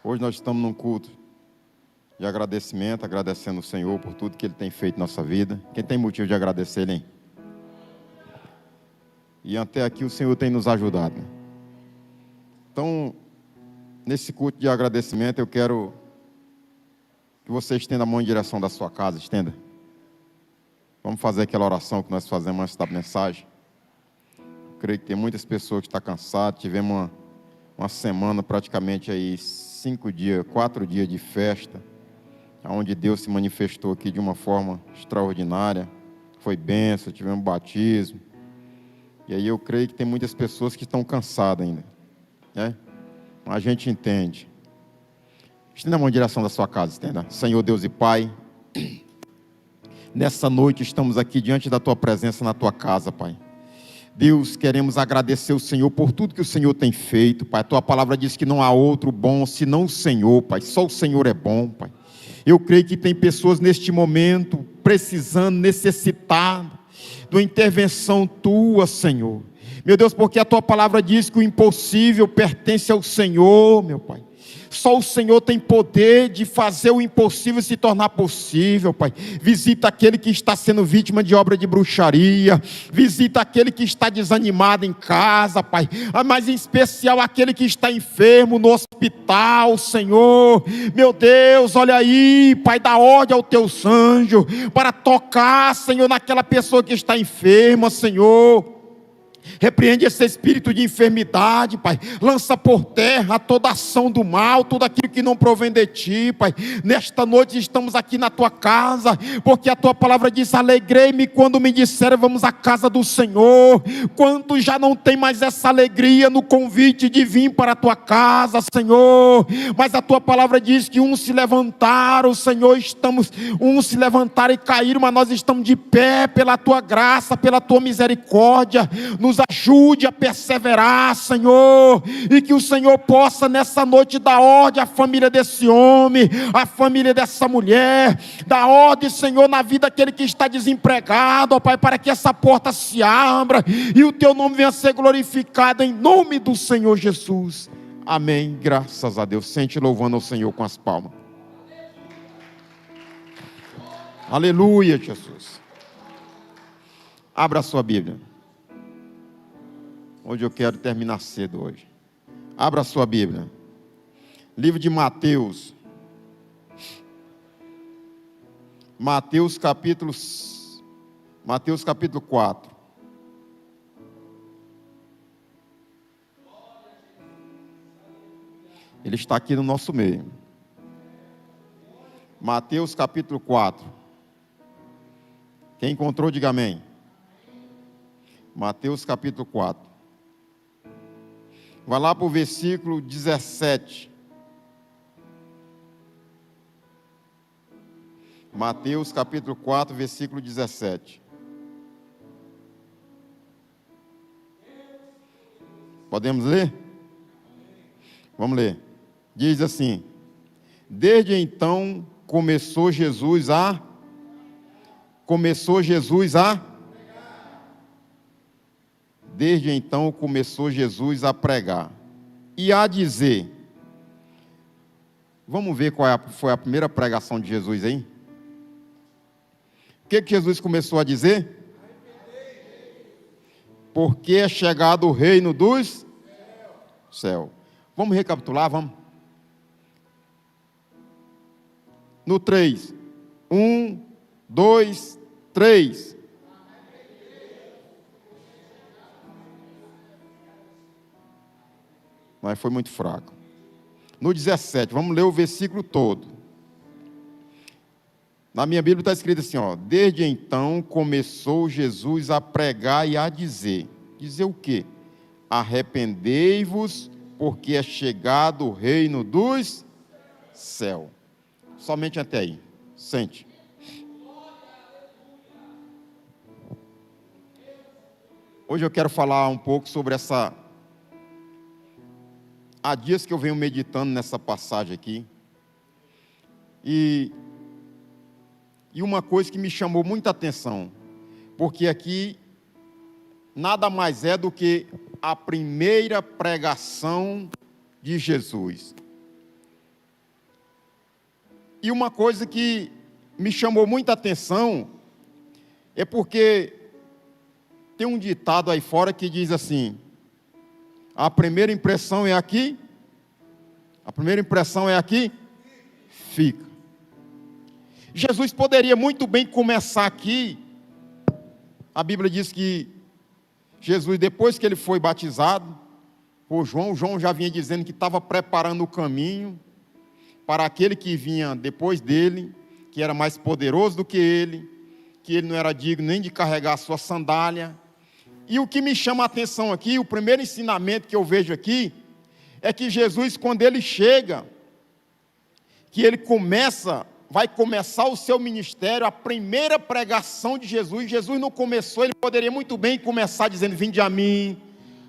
Hoje nós estamos num culto de agradecimento, agradecendo o Senhor por tudo que Ele tem feito na nossa vida. Quem tem motivo de agradecer Ele, hein? E até aqui o Senhor tem nos ajudado, né? Então, nesse culto de agradecimento, eu quero que você estenda a mão em direção da sua casa, estenda. Vamos fazer aquela oração que nós fazemos antes da mensagem. Eu creio que tem muitas pessoas que estão cansadas. Tivemos uma semana, praticamente aí 4 dias de festa, onde Deus se manifestou aqui de uma forma extraordinária. Foi bênção, tivemos batismo. E aí eu creio que tem muitas pessoas que estão cansadas ainda, né? A gente entende. Estenda a mão em direção da sua casa, estenda. Senhor Deus e Pai, nessa noite estamos aqui diante da Tua presença na Tua casa, Pai. Deus, queremos agradecer o Senhor por tudo que o Senhor tem feito, Pai. A Tua palavra diz que não há outro bom senão o Senhor, Pai. Só o Senhor é bom, Pai. Eu creio que tem pessoas neste momento precisando, necessitadas de uma intervenção Tua, Senhor. Meu Deus, porque a Tua palavra diz que o impossível pertence ao Senhor, meu Pai. Só o Senhor tem poder de fazer o impossível se tornar possível, Pai. Visita aquele que está sendo vítima de obra de bruxaria. Visita aquele que está desanimado em casa, Pai. Mas em especial aquele que está enfermo no hospital, Senhor. Meu Deus, olha aí, Pai, dá ordem aos Teus anjos para tocar, Senhor, naquela pessoa que está enferma, Senhor. Repreende esse espírito de enfermidade, Pai. Lança por terra toda ação do mal, tudo aquilo que não provém de Ti, Pai. Nesta noite estamos aqui na Tua casa, porque a Tua palavra diz: alegrei-me quando me disseram vamos à casa do Senhor. Quantos já não tem mais essa alegria no convite de vir para a Tua casa, Senhor? Mas a Tua palavra diz que uns se levantaram, Senhor, uns se levantaram e caíram, mas nós estamos de pé pela Tua graça, pela Tua misericórdia. Nos ajude a perseverar, Senhor, e que o Senhor possa nessa noite dar ordem à família desse homem, à família dessa mulher, dar ordem, Senhor, na vida daquele que está desempregado, ó Pai, para que essa porta se abra e o Teu nome venha a ser glorificado em nome do Senhor Jesus. Amém. Graças a Deus. Sente louvando ao Senhor com as palmas. Aleluia, Jesus. Abra a sua Bíblia. Hoje eu quero terminar cedo hoje. Abra a sua Bíblia. Livro de Mateus. Mateus capítulo 4. Ele está aqui no nosso meio. Mateus capítulo 4. Quem encontrou, diga amém. Mateus capítulo 4. Vai lá para o versículo 17. Mateus capítulo 4, versículo 17. Podemos ler? Vamos ler. Diz assim: desde então começou Jesus a Desde então começou Jesus a pregar e a dizer. Vamos ver qual foi a primeira pregação de Jesus aí? O que Jesus começou a dizer? Porque é chegado o reino dos céus. Vamos recapitular, vamos? No 3. 1, 2, 3. Mas foi muito fraco. No 17, vamos ler o versículo todo. Na minha Bíblia está escrito assim, ó: desde então começou Jesus a pregar e a dizer. Dizer o quê? Arrependei-vos, porque é chegado o reino dos céus. Somente até aí. Sente. Hoje eu quero falar um pouco sobre essa... Há dias que eu venho meditando nessa passagem aqui. E uma coisa que me chamou muita atenção. Porque aqui nada mais é do que a primeira pregação de Jesus. E uma coisa que me chamou muita atenção é porque tem um ditado aí fora que diz assim: a primeira impressão é aqui, a primeira impressão é aqui, fica. Jesus poderia muito bem começar aqui. A Bíblia diz que Jesus, depois que ele foi batizado por João, João já vinha dizendo que estava preparando o caminho para aquele que vinha depois dele, que era mais poderoso do que ele não era digno nem de carregar a sua sandália. E o que me chama a atenção aqui, o primeiro ensinamento que eu vejo aqui, é que Jesus, quando ele chega, que ele vai começar o seu ministério, a primeira pregação de Jesus não começou, ele poderia muito bem começar dizendo: vinde a mim,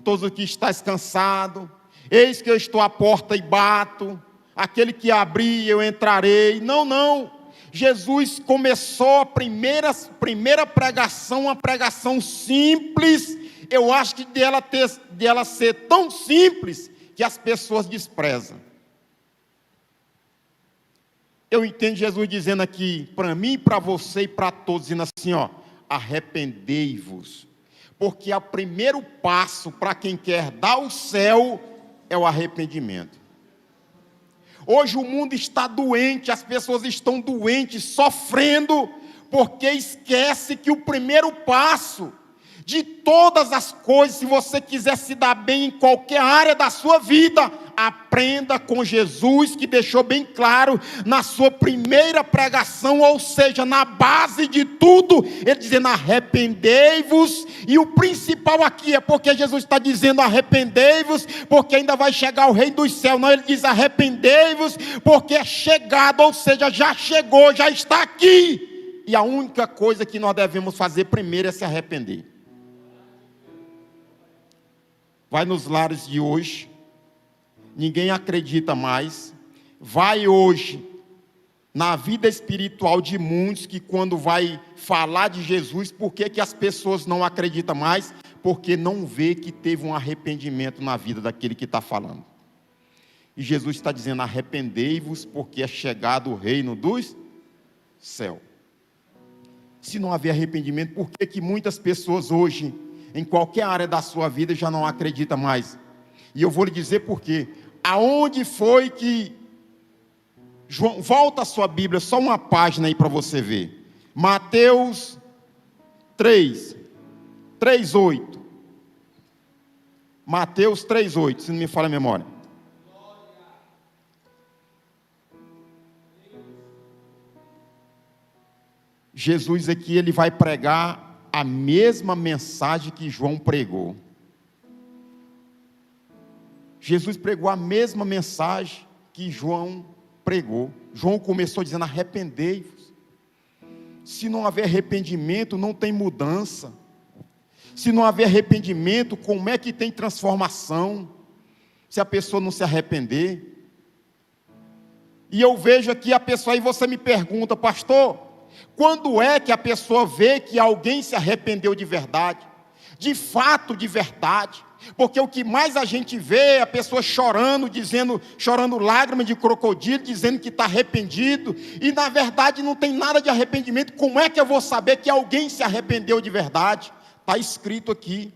todos os que estáis cansados, eis que eu estou à porta e bato, aquele que abrir eu entrarei. Não, Jesus começou a primeira pregação, uma pregação simples. Eu acho que dela ser tão simples que as pessoas desprezam. Eu entendo Jesus dizendo aqui, para mim, para você e para todos, dizendo assim, arrependei-vos, porque o primeiro passo para quem quer dar o céu é o arrependimento. Hoje o mundo está doente, as pessoas estão doentes, sofrendo, porque esquece que o primeiro passo de todas as coisas, se você quiser se dar bem em qualquer área da sua vida, aprenda com Jesus, que deixou bem claro na sua primeira pregação, ou seja, na base de tudo, ele dizendo: arrependei-vos. E o principal aqui é porque Jesus está dizendo arrependei-vos, porque ainda vai chegar o Rei dos Céus. Não, ele diz arrependei-vos, porque é chegado, ou seja, já chegou, já está aqui. E a única coisa que nós devemos fazer primeiro é se arrepender. Vai nos lares de hoje, ninguém acredita mais. Vai hoje na vida espiritual de muitos, que quando vai falar de Jesus, por que as pessoas não acreditam mais? Porque não vê que teve um arrependimento na vida daquele que está falando. E Jesus está dizendo: arrependei-vos, porque é chegado o reino dos céus. Se não haver arrependimento, por que muitas pessoas hoje, em qualquer área da sua vida, já não acredita mais? E eu vou lhe dizer por quê. Aonde foi que João, volta a sua Bíblia, só uma página aí para você ver. Mateus 3:8. Mateus 3:8, se não me falha a memória. Jesus aqui, ele vai pregar a mesma mensagem que João pregou. Jesus pregou a mesma mensagem que João pregou. João começou dizendo: arrependei-vos. Se não haver arrependimento, não tem mudança. Se não haver arrependimento, como é que tem transformação? Se a pessoa não se arrepender. E eu vejo aqui a pessoa, aí você me pergunta: pastor, quando é que a pessoa vê que alguém se arrependeu de verdade? De fato, de verdade. Porque o que mais a gente vê é a pessoa chorando, chorando lágrimas de crocodilo, dizendo que está arrependido, e na verdade não tem nada de arrependimento. Como é que eu vou saber que alguém se arrependeu de verdade? Está escrito aqui,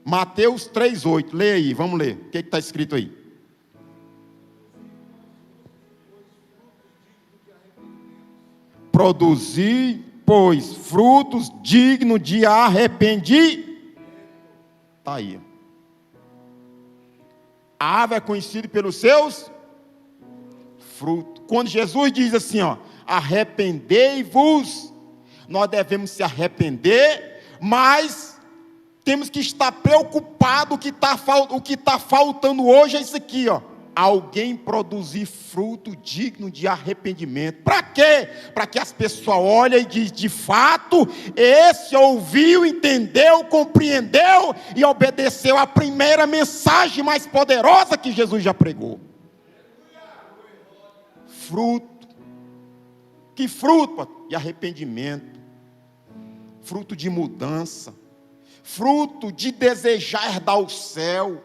Mateus 3:8, lê aí, vamos ler, o que está escrito aí? Produzir, pois, frutos dignos de arrependimento. Está aí. A árvore é conhecida pelos seus frutos. Quando Jesus diz assim, arrependei-vos, nós devemos se arrepender, mas temos que estar preocupados. O que está faltando hoje é isso aqui, alguém produzir fruto digno de arrependimento. Para quê? Para que as pessoas olhem e dizem: de fato, esse ouviu, entendeu, compreendeu e obedeceu a primeira mensagem mais poderosa que Jesus já pregou. Fruto. Que fruto? De arrependimento, fruto de mudança, fruto de desejar herdar o céu,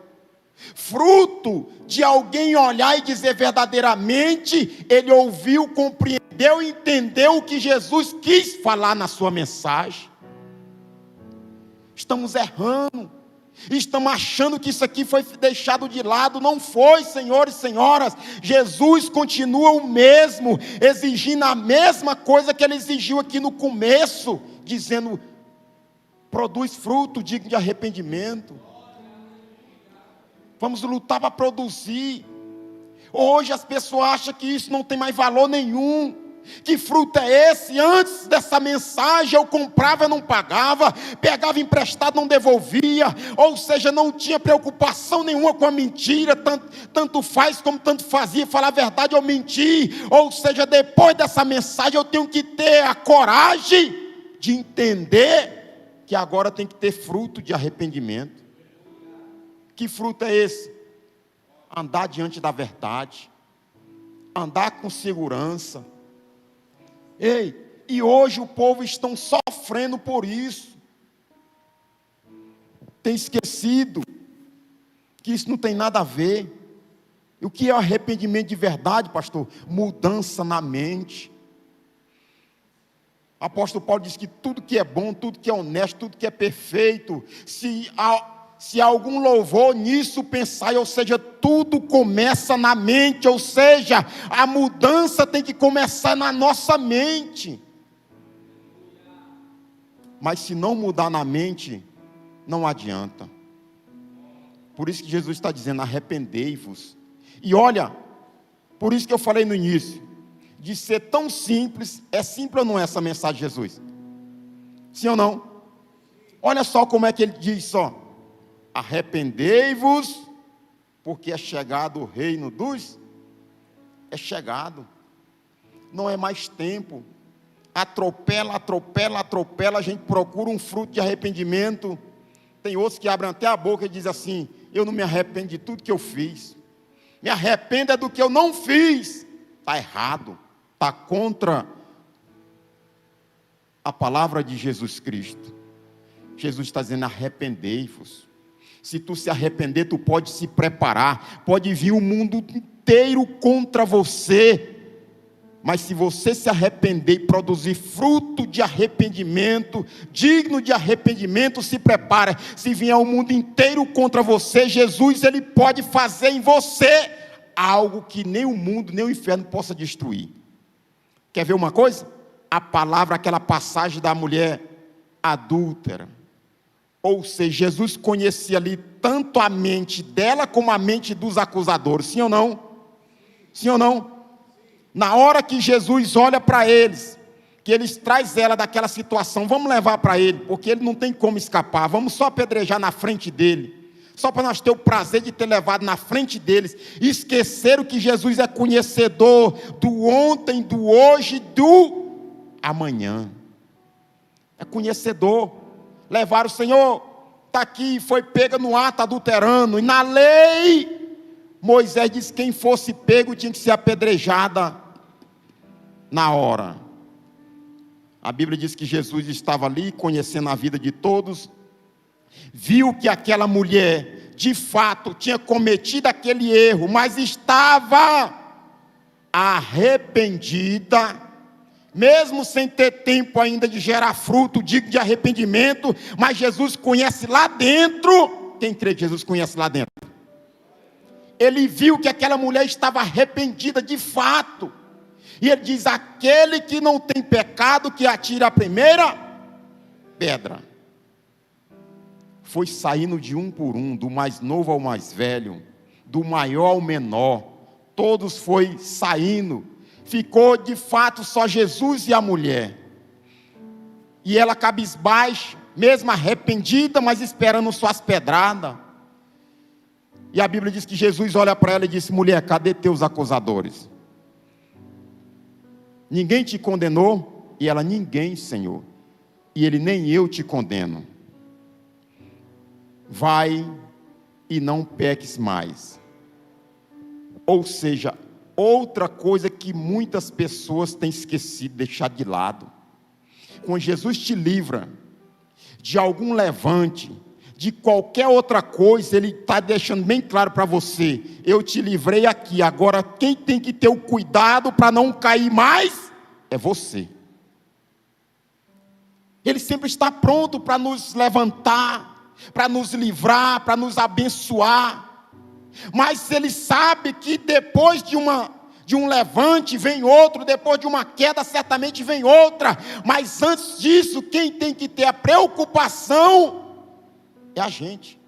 fruto de alguém olhar e dizer verdadeiramente, ele ouviu, compreendeu, entendeu o que Jesus quis falar na sua mensagem. Estamos errando, estamos achando que isso aqui foi deixado de lado. Não foi, senhores e senhoras. Jesus continua o mesmo, exigindo a mesma coisa que ele exigiu aqui no começo, dizendo: produz fruto digno de arrependimento. Vamos lutar para produzir. Hoje as pessoas acham que isso não tem mais valor nenhum. Que fruto é esse? Antes dessa mensagem eu comprava e não pagava, pegava emprestado, não devolvia, ou seja, não tinha preocupação nenhuma com a mentira, tanto faz como tanto fazia, falar a verdade ou mentir. Ou seja, depois dessa mensagem eu tenho que ter a coragem de entender que agora tem que ter fruto de arrependimento. Que fruto é esse? Andar diante da verdade, andar com segurança. Ei, e hoje o povo está sofrendo por isso. Tem esquecido que isso não tem nada a ver. E o que é arrependimento de verdade, pastor? Mudança na mente. O apóstolo Paulo diz que tudo que é bom, tudo que é honesto, tudo que é perfeito, se há algum louvor nisso, pensai, ou seja, tudo começa na mente, ou seja, a mudança tem que começar na nossa mente. Mas se não mudar na mente, não adianta. Por isso que Jesus está dizendo: arrependei-vos. E olha, por isso que eu falei no início, de ser tão simples. É simples ou não é essa mensagem de Jesus? Sim ou não? Olha só como é que ele diz só: arrependei-vos, porque é chegado o reino dos... É chegado. Não é mais tempo. Atropela, a gente procura um fruto de arrependimento. Tem outros que abrem até a boca e dizem assim: eu não me arrependo de tudo que eu fiz. Me arrependo é do que eu não fiz. Está errado. Está contra a palavra de Jesus Cristo. Jesus está dizendo: arrependei-vos. Se tu se arrepender, tu pode se preparar. Pode vir o mundo inteiro contra você. Mas se você se arrepender e produzir fruto de arrependimento, digno de arrependimento, se prepara. Se vier o mundo inteiro contra você, Jesus, ele pode fazer em você algo que nem o mundo, nem o inferno possa destruir. Quer ver uma coisa? A palavra, aquela passagem da mulher adúltera. Ou seja, Jesus conhecia ali tanto a mente dela como a mente dos acusadores. Sim ou não? Sim ou não? Na hora que Jesus olha para eles, que eles trazem ela daquela situação, vamos levar para ele, porque ele não tem como escapar, vamos só apedrejar na frente dele, só para nós ter o prazer de ter levado na frente deles. Esqueceram que Jesus é conhecedor do ontem, do hoje, do amanhã. É conhecedor. Levaram o Senhor, está aqui, foi pega no ato adulterando, e na lei, Moisés disse que quem fosse pego tinha que ser apedrejada na hora. A Bíblia diz que Jesus estava ali, conhecendo a vida de todos, viu que aquela mulher, de fato, tinha cometido aquele erro, mas estava arrependida, mesmo sem ter tempo ainda de gerar fruto digno de arrependimento. Mas Jesus conhece lá dentro. Quem crê que Jesus conhece lá dentro? Ele viu que aquela mulher estava arrependida de fato, e ele diz: aquele que não tem pecado, que atire a primeira pedra. Foi saindo de um por um, do mais novo ao mais velho, do maior ao menor, todos foi saindo. Ficou de fato só Jesus e a mulher, e ela cabisbaixa, mesmo arrependida, mas esperando suas pedradas. E a Bíblia diz que Jesus olha para ela e disse: mulher, cadê teus acusadores? Ninguém te condenou? E ela: ninguém, Senhor. E ele: nem eu te condeno. Vai e não peques mais. Ou seja, outra coisa que muitas pessoas têm esquecido, deixado de lado. Quando Jesus te livra de algum levante, de qualquer outra coisa, Ele está deixando bem claro para você: eu te livrei aqui, agora quem tem que ter o cuidado para não cair mais é você. Ele sempre está pronto para nos levantar, para nos livrar, para nos abençoar, mas Ele sabe que depois de um levante vem outro, depois de uma queda certamente vem outra, mas antes disso, quem tem que ter a preocupação é a gente.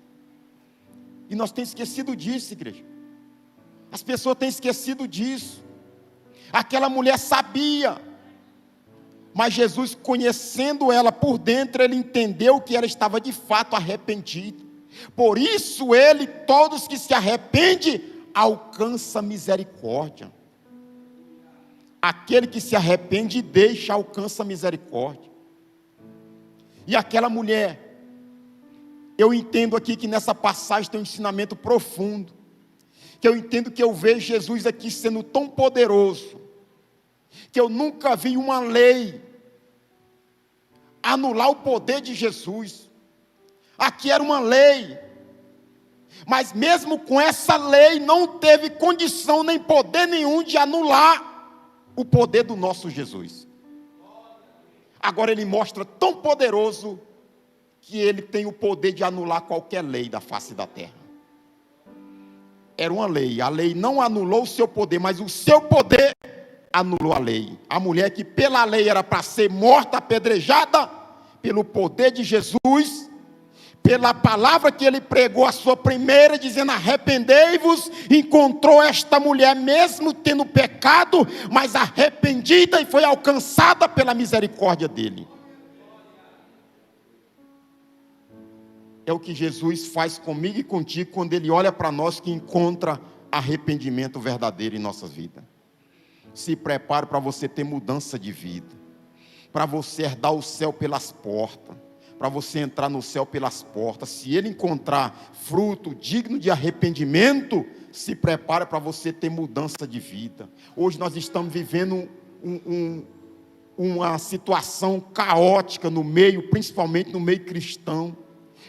E nós temos esquecido disso, igreja. As pessoas têm esquecido disso. Aquela mulher sabia, mas Jesus, conhecendo ela por dentro, Ele entendeu que ela estava de fato arrependida. Por isso Ele, todos que se arrependem, alcança misericórdia. Aquele que se arrepende e deixa, alcança misericórdia. E aquela mulher, eu entendo aqui que nessa passagem tem um ensinamento profundo, que eu entendo que eu vejo Jesus aqui sendo tão poderoso, que eu nunca vi uma lei anular o poder de Jesus. Aqui era uma lei, mas mesmo com essa lei, não teve condição nem poder nenhum de anular o poder do nosso Jesus. Agora Ele mostra tão poderoso, que Ele tem o poder de anular qualquer lei da face da terra. Era uma lei, a lei não anulou o seu poder, mas o seu poder anulou a lei. A mulher que pela lei era para ser morta, apedrejada, pelo poder de Jesus, pela palavra que Ele pregou, a sua primeira, dizendo: arrependei-vos, encontrou esta mulher mesmo tendo pecado, mas arrependida, e foi alcançada pela misericórdia dEle. É o que Jesus faz comigo e contigo, quando Ele olha para nós, que encontra arrependimento verdadeiro em nossas vidas. Se prepare para você ter mudança de vida, para você herdar o céu pelas portas, para você entrar no céu pelas portas. Se Ele encontrar fruto digno de arrependimento, se prepare para você ter mudança de vida. Hoje nós estamos vivendo uma situação caótica no meio, principalmente no meio cristão.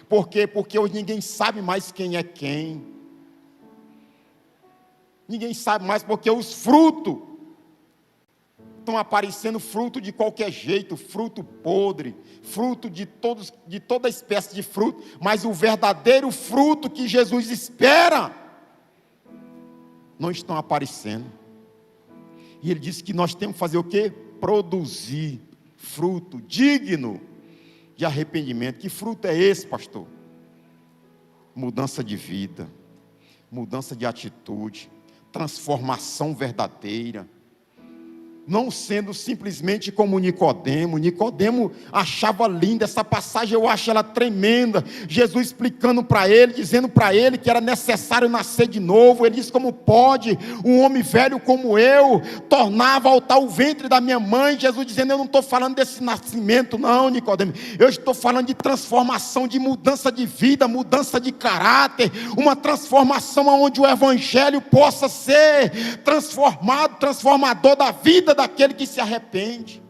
Por quê? Porque hoje ninguém sabe mais quem é quem. Ninguém sabe mais, porque os frutos estão aparecendo, fruto de qualquer jeito, fruto podre, fruto de toda espécie de fruto, mas o verdadeiro fruto que Jesus espera não estão aparecendo. E Ele disse que nós temos que fazer o quê? Produzir fruto digno de arrependimento. Que fruto é esse, pastor? Mudança de vida, mudança de atitude, transformação verdadeira. Não sendo simplesmente como Nicodemo. Nicodemo achava linda essa passagem, eu acho ela tremenda. Jesus explicando para ele, dizendo para ele que era necessário nascer de novo. Ele diz: como pode um homem velho como eu tornar a voltar o ventre da minha mãe? Jesus dizendo: eu não estou falando desse nascimento não, Nicodemo, eu estou falando de transformação, de mudança de vida, mudança de caráter, uma transformação onde o evangelho possa ser transformado, transformador da vida daquele que se arrepende.